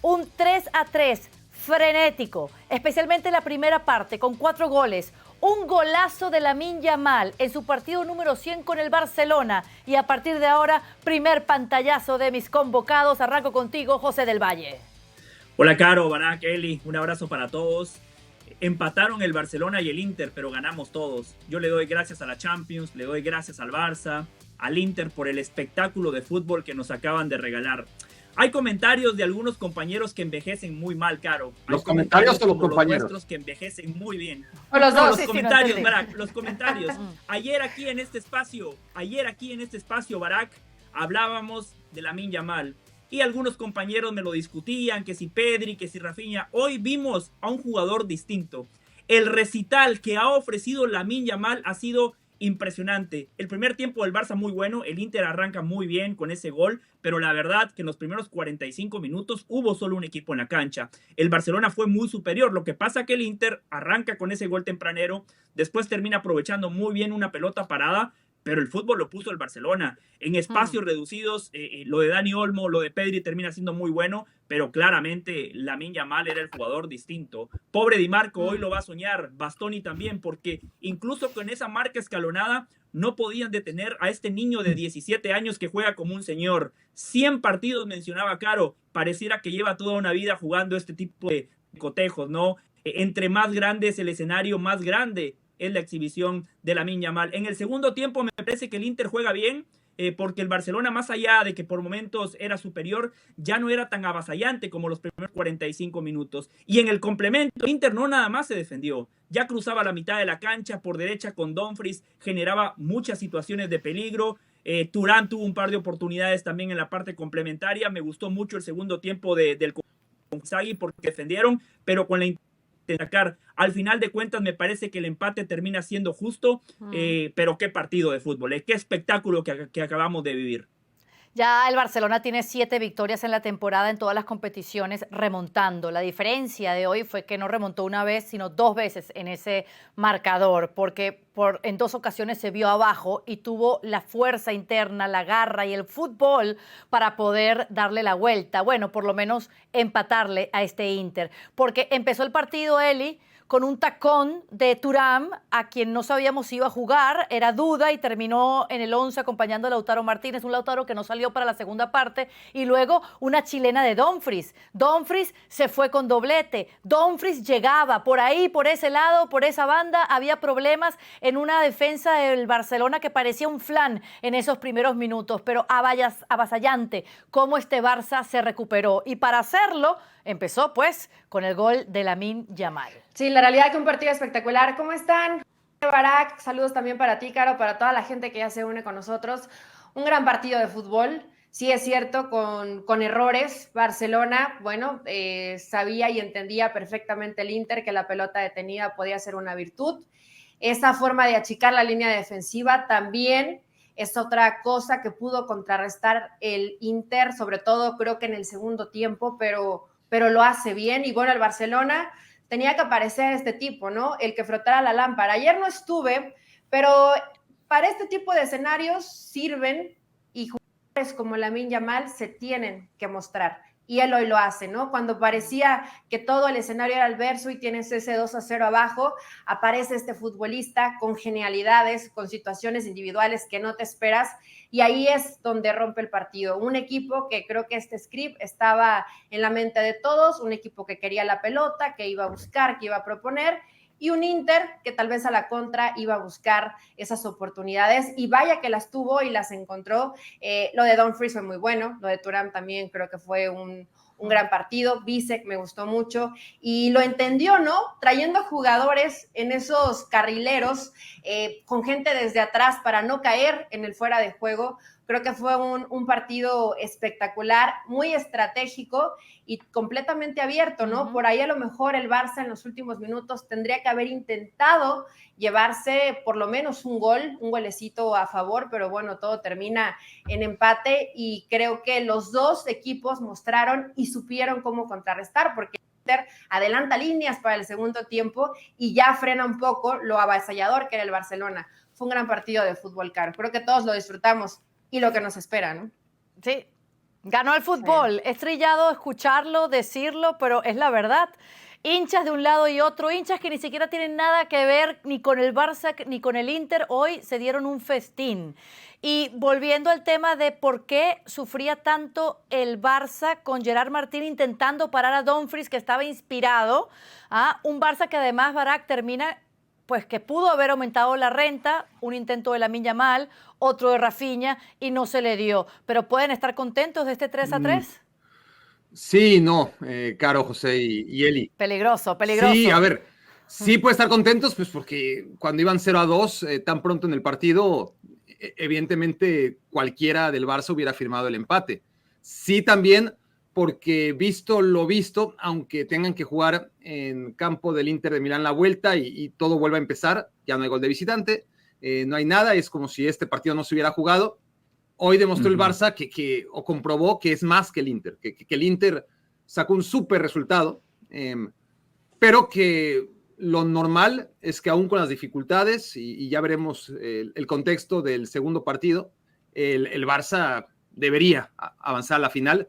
Un 3-3 frenético, especialmente la primera parte, con 4 goles. Un golazo de Lamine Yamal en su partido número 100 con el Barcelona. Y a partir de ahora, primer pantallazo de mis convocados. Arranco contigo, José del Valle. Hola, Caro, Barak, Eli, un abrazo para todos. Empataron el Barcelona y el Inter, pero ganamos todos. Yo le doy gracias a la Champions, le doy gracias al Barça, al Inter por el espectáculo de fútbol que nos acaban de regalar. Hay comentarios de algunos compañeros que envejecen muy mal, Caro. ¿Los comentarios o los compañeros? Los nuestros que envejecen muy bien. O los dos. Los comentarios, Barak, los comentarios. Ayer aquí en este espacio, Barak, hablábamos de Lamine Yamal. Y algunos compañeros me lo discutían, que si Pedri, que si Rafinha. Hoy vimos a un jugador distinto. El recital que ha ofrecido Lamine Yamal ha sido impresionante. El primer tiempo del Barça muy bueno, el Inter arranca muy bien con ese gol, pero la verdad que en los primeros 45 minutos hubo solo un equipo en la cancha. El Barcelona fue muy superior, lo que pasa que el Inter arranca con ese gol tempranero, después termina aprovechando muy bien una pelota parada, pero el fútbol lo puso el Barcelona. En espacios reducidos, lo de Dani Olmo, lo de Pedri termina siendo muy bueno, pero claramente Lamine Yamal era el jugador distinto. Pobre Di Marco, hoy lo va a soñar, Bastoni también, porque incluso con esa marca escalonada no podían detener a este niño de 17 años que juega como un señor. 100 partidos mencionaba Caro, pareciera que lleva toda una vida jugando este tipo de cotejos, ¿no? Entre más grande es el escenario, más grande es la exhibición de Lamine Yamal. En el segundo tiempo me parece que el Inter juega bien, porque el Barcelona, más allá de que por momentos era superior, ya no era tan avasallante como los primeros 45 minutos. Y en el complemento, el Inter no nada más se defendió, ya cruzaba la mitad de la cancha, por derecha con Dumfries, generaba muchas situaciones de peligro. Thuram tuvo un par de oportunidades también en la parte complementaria. Me gustó mucho el segundo tiempo del Inzaghi porque defendieron, pero con la de sacar. Al final de cuentas me parece que el empate termina siendo justo, pero qué partido de fútbol, qué espectáculo que acabamos de vivir. Ya el Barcelona tiene 7 victorias en la temporada en todas las competiciones, remontando. La diferencia de hoy fue que no remontó una vez, sino 2 veces en ese marcador, porque en 2 ocasiones se vio abajo y tuvo la fuerza interna, la garra y el fútbol para poder darle la vuelta. Bueno, por lo menos empatarle a este Inter. Porque empezó el partido, Eli, con un tacón de Thuram, a quien no sabíamos si iba a jugar, era duda y terminó en el 11 acompañando a Lautaro Martínez, un Lautaro que no salió para la segunda parte, y luego una chilena de Dumfries. Dumfries se fue con doblete, Dumfries llegaba por ahí, por ese lado, por esa banda, había problemas en una defensa del Barcelona que parecía un flan en esos primeros minutos, pero avasallante cómo este Barça se recuperó, y para hacerlo empezó pues con el gol de Lamine Yamal. Sí, la realidad que un partido espectacular. ¿Cómo están? Barak, saludos también para ti, Caro, para toda la gente que ya se une con nosotros. Un gran partido de fútbol. Sí, es cierto, con errores. Barcelona, bueno, sabía y entendía perfectamente el Inter que la pelota detenida podía ser una virtud. Esa forma de achicar la línea defensiva también es otra cosa que pudo contrarrestar el Inter, sobre todo creo que en el segundo tiempo, pero lo hace bien. Y bueno, el Barcelona tenía que aparecer este tipo, ¿no? El que frotara la lámpara. Ayer no estuve, pero para este tipo de escenarios sirven y jugadores como Lamine Yamal se tienen que mostrar. Y él hoy lo hace, ¿no? Cuando parecía que todo el escenario era adverso y tienes ese 2-0 abajo, aparece este futbolista con genialidades, con situaciones individuales que no te esperas, y ahí es donde rompe el partido. Un equipo que creo que este script estaba en la mente de todos, un equipo que quería la pelota, que iba a buscar, que iba a proponer, y un Inter que tal vez a la contra iba a buscar esas oportunidades, y vaya que las tuvo y las encontró. Lo de Dumfries fue muy bueno, lo de Thuram también creo que fue un gran partido. Bisek me gustó mucho y lo entendió, ¿no? Trayendo jugadores en esos carrileros, con gente desde atrás para no caer en el fuera de juego. Creo que fue un partido espectacular, muy estratégico y completamente abierto, ¿no? Por ahí a lo mejor el Barça en los últimos minutos tendría que haber intentado llevarse por lo menos un golecito a favor, pero bueno, todo termina en empate y creo que los dos equipos mostraron y supieron cómo contrarrestar, porque Inter adelanta líneas para el segundo tiempo y ya frena un poco lo avasallador que era el Barcelona. Fue un gran partido de fútbol, Caro. Creo que todos lo disfrutamos y lo que nos espera, ¿no? Sí, Ganó el fútbol. Es trillado escucharlo, decirlo, pero es la verdad. Hinchas de un lado y otro, hinchas que ni siquiera tienen nada que ver ni con el Barça ni con el Inter, hoy se dieron un festín. Y volviendo al tema de por qué sufría tanto el Barça con Gerard Martín intentando parar a Dumfries, que estaba inspirado, un Barça que además, Barak, termina, pues que pudo haber aumentado la renta, un intento de Lamine Yamal, otro de Rafinha, y no se le dio. Pero ¿pueden estar contentos de este 3-3? Sí, no, Caro, José y Eli. Peligroso, peligroso. Sí, a ver, sí puede estar contentos, pues porque cuando iban 0-2 tan pronto en el partido, evidentemente cualquiera del Barça hubiera firmado el empate. Sí, también porque visto lo visto, aunque tengan que jugar en campo del Inter de Milán la vuelta y todo vuelva a empezar, ya no hay gol de visitante, no hay nada, es como si este partido no se hubiera jugado. Hoy demostró el Barça o comprobó que es más que el Inter, que el Inter sacó un súper resultado, pero que lo normal es que aún con las dificultades, y ya veremos el contexto del segundo partido, el Barça debería avanzar a la final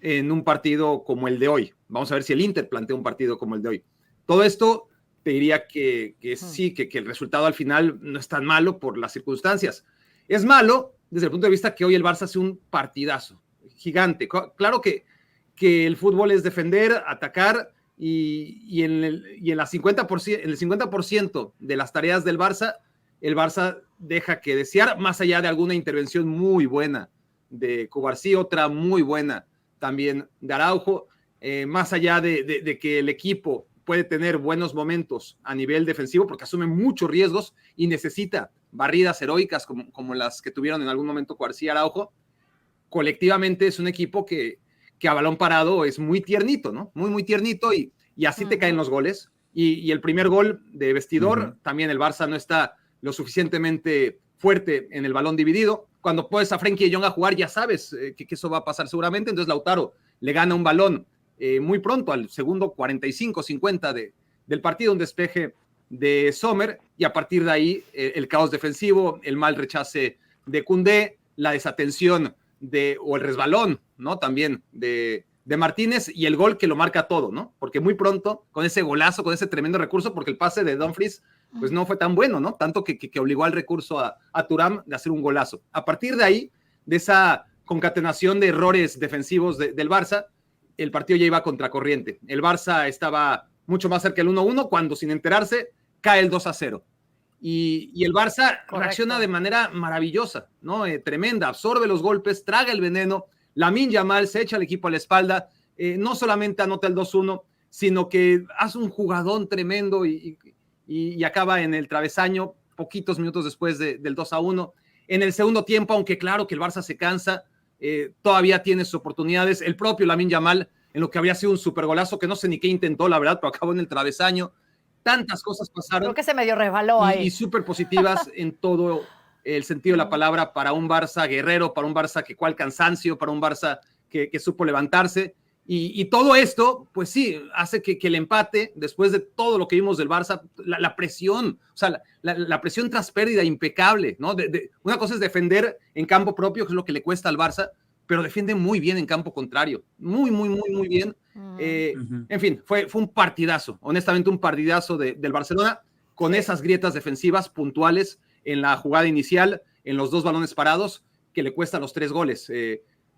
en un partido como el de hoy. Vamos a ver si el Inter plantea un partido como el de hoy. Todo esto te diría que sí, que el resultado al final no es tan malo por las circunstancias. Es malo desde el punto de vista que hoy el Barça hace un partidazo gigante. Claro que el fútbol es defender, atacar, y en el 50% de las tareas del Barça, el Barça deja que desear, más allá de alguna intervención muy buena de Cubarsí, otra muy buena también de Araujo, más allá de que el equipo puede tener buenos momentos a nivel defensivo porque asume muchos riesgos y necesita barridas heroicas como las que tuvieron en algún momento Cubarsí y Araujo. Colectivamente es un equipo que a balón parado es muy tiernito, ¿no? Muy, muy tiernito y así te caen los goles. Y el primer gol de vestidor, también el Barça no está lo suficientemente fuerte en el balón dividido. Cuando pones a Frenkie de Jong a jugar, ya sabes que eso va a pasar seguramente. Entonces Lautaro le gana un balón muy pronto, al segundo 45-50 del partido, un despeje de Sommer, y a partir de ahí el caos defensivo, el mal rechace de Koundé, la desatención o el resbalón, ¿no? También de Martínez, y el gol que lo marca todo, ¿no? Porque muy pronto, con ese golazo, con ese tremendo recurso, porque el pase de Dumfries pues no fue tan bueno, ¿no? Tanto que obligó al recurso a Thuram de hacer un golazo. A partir de ahí, de esa concatenación de errores defensivos del Barça, el partido ya iba contracorriente. El Barça estaba mucho más cerca del 1-1 cuando, sin enterarse, cae el 2-0. Y el Barça reacciona de manera maravillosa, ¿no? Tremenda, absorbe los golpes, traga el veneno. Lamine Yamal se echa al equipo a la espalda, no solamente anota el 2-1, sino que hace un jugadón tremendo y acaba en el travesaño poquitos minutos después del 2-1. En el segundo tiempo, aunque claro que el Barça se cansa, todavía tiene sus oportunidades. El propio Lamine Yamal, en lo que habría sido un supergolazo, que no sé ni qué intentó, la verdad, pero acabó en el travesaño. Tantas cosas pasaron. Creo que se medio resbaló ahí. Y súper positivas en todo el sentido de la palabra para un Barça guerrero, para un Barça que cual cansancio, para un Barça que supo levantarse. Y todo esto, pues sí, hace que el empate, después de todo lo que vimos del Barça, la presión, o sea, la presión tras pérdida impecable, ¿no? Una cosa es defender en campo propio, que es lo que le cuesta al Barça, pero defiende muy bien en campo contrario, muy, muy, muy, muy bien. En fin, fue un partidazo, honestamente un partidazo del Barcelona, con esas grietas defensivas puntuales en la jugada inicial, en los dos balones parados, que le cuestan los 3 goles.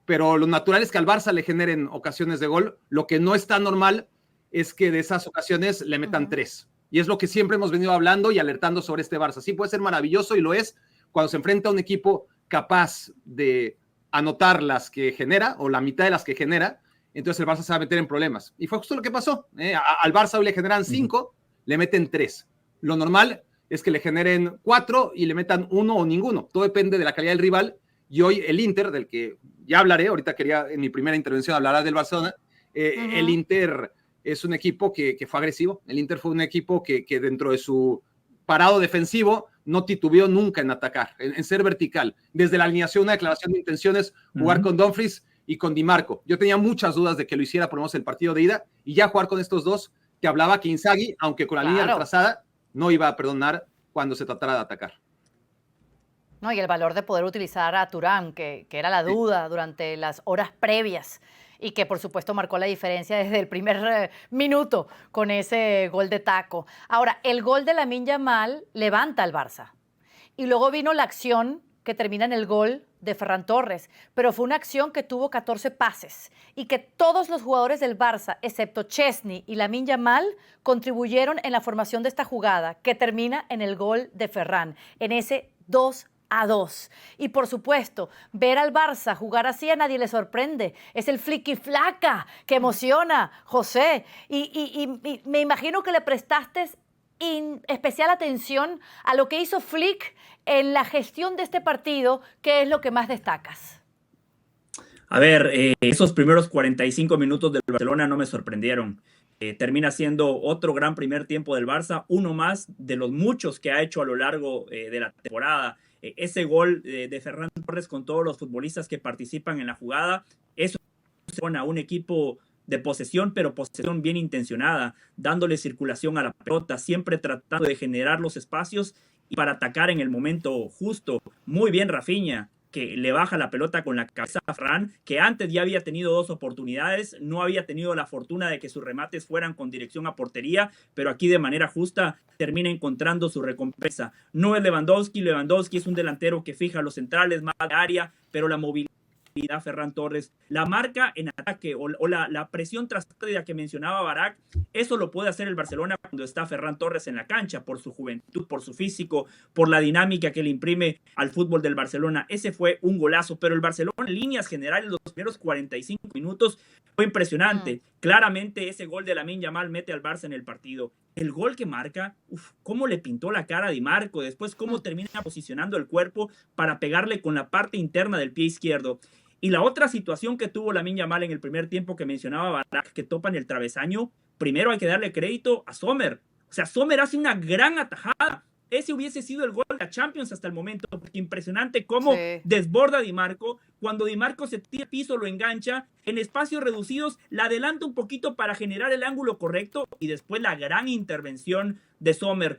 Pero lo natural es que al Barça le generen ocasiones de gol. Lo que no está normal es que de esas ocasiones le metan 3. Y es lo que siempre hemos venido hablando y alertando sobre este Barça. Sí, puede ser maravilloso y lo es cuando se enfrenta a un equipo capaz de anotar las que genera o la mitad de las que genera. Entonces el Barça se va a meter en problemas. Y fue justo lo que pasó. Al Barça hoy le generan 5, le meten 3. Lo normal es que le generen 4 y le metan 1 o ninguno. Todo depende de la calidad del rival. Y hoy el Inter, del que ya hablaré, ahorita quería en mi primera intervención hablar del Barcelona, el Inter es un equipo que fue agresivo. El Inter fue un equipo que dentro de su parado defensivo no titubeó nunca en atacar, en ser vertical. Desde la alineación, una declaración de intenciones, jugar con Dumfries y con Di Marco. Yo tenía muchas dudas de que lo hiciera, por lo menos el partido de ida, y ya jugar con estos dos, te hablaba que Inzaghi, aunque con la línea retrasada, no iba a perdonar cuando se tratara de atacar. No, y el valor de poder utilizar a Thuram, que era la duda durante las horas previas y que por supuesto marcó la diferencia desde el primer minuto con ese gol de taco. Ahora, el gol de Lamine Yamal levanta al Barça. Y luego vino la acción que termina en el gol de Ferran Torres, pero fue una acción que tuvo 14 pases y que todos los jugadores del Barça, excepto Chesney y Lamine Yamal, contribuyeron en la formación de esta jugada que termina en el gol de Ferran, en ese 2-2. Y por supuesto, ver al Barça jugar así a nadie le sorprende. Es el fliqui-flaca que emociona, José. Y me imagino que le prestaste especial atención a lo que hizo Flick en la gestión de este partido. ¿Qué es lo que más destacas? A ver, esos primeros 45 minutos del Barcelona no me sorprendieron. Termina siendo otro gran primer tiempo del Barça, uno más de los muchos que ha hecho a lo largo de la temporada. Ese gol de Ferran Torres con todos los futbolistas que participan en la jugada, eso pone a un equipo de posesión, pero posesión bien intencionada, dándole circulación a la pelota, siempre tratando de generar los espacios y para atacar en el momento justo. Muy bien Rafinha, que le baja la pelota con la cabeza a Ferran, que antes ya había tenido 2 oportunidades, no había tenido la fortuna de que sus remates fueran con dirección a portería, pero aquí de manera justa termina encontrando su recompensa. No es Lewandowski es un delantero que fija los centrales, más de área, pero la movilidad Ferran Torres, la marca en ataque o la presión tras pérdida que mencionaba Barak, eso lo puede hacer el Barcelona cuando está Ferran Torres en la cancha, por su juventud, por su físico, por la dinámica que le imprime al fútbol del Barcelona. Ese fue un golazo, pero el Barcelona en líneas generales los primeros 45 minutos fue impresionante. Claramente ese gol de Lamine Yamal mete al Barça en el partido. El gol que marca, cómo le pintó la cara a Di Marco, después cómo termina posicionando el cuerpo para pegarle con la parte interna del pie izquierdo. Y la otra situación que tuvo Lamine Yamal en el primer tiempo que mencionaba Barak, que topa en el travesaño, primero hay que darle crédito a Sommer. O sea, Sommer hace una gran atajada. Ese hubiese sido el gol de la Champions hasta el momento, porque impresionante cómo desborda Di Marco. Cuando Di Marco se tira al piso, lo engancha, en espacios reducidos, la adelanta un poquito para generar el ángulo correcto y después la gran intervención de Sommer.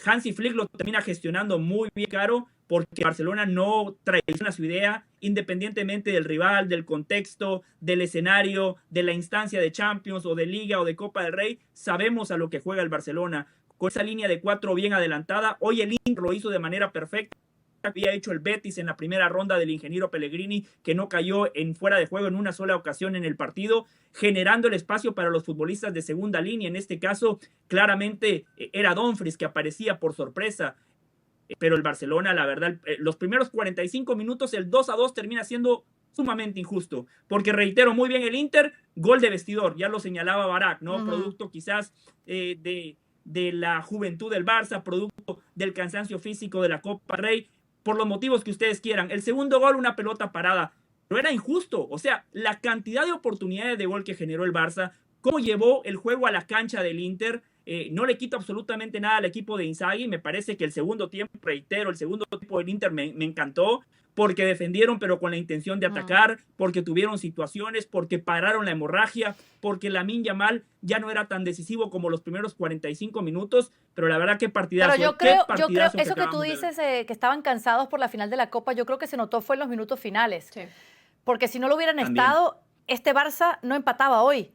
Hansi Flick lo termina gestionando muy bien claro, porque Barcelona no traiciona su idea, independientemente del rival, del contexto, del escenario, de la instancia de Champions o de Liga o de Copa del Rey. Sabemos a lo que juega el Barcelona. Con esa línea de 4 bien adelantada, hoy el Inter lo hizo de manera perfecta. Había hecho el Betis en la primera ronda del ingeniero Pellegrini, que no cayó en fuera de juego en una sola ocasión en el partido, generando el espacio para los futbolistas de segunda línea. En este caso, claramente era Dumfries que aparecía por sorpresa. Pero el Barcelona, la verdad, los primeros 45 minutos, el 2-2 termina siendo sumamente injusto, porque reitero, muy bien el Inter, gol de vestidor, ya lo señalaba Barak, ¿no? Producto quizás de la juventud del Barça, producto del cansancio físico de la Copa Rey, por los motivos que ustedes quieran. El segundo gol, una pelota parada, pero era injusto. O sea, la cantidad de oportunidades de gol que generó el Barça, cómo llevó el juego a la cancha del Inter, no le quita absolutamente nada al equipo de Inzaghi. Me parece que el segundo tiempo, reitero, el segundo tiempo del Inter me encantó, porque defendieron pero con la intención de atacar, porque tuvieron situaciones, porque pararon la hemorragia, porque Lamine Yamal ya no era tan decisivo como los primeros 45 minutos, pero la verdad que partidazo. Pero yo creo eso que tú dices, que estaban cansados por la final de la Copa, yo creo que se notó fue en los minutos finales, porque si no lo hubieran estado, este Barça no empataba hoy.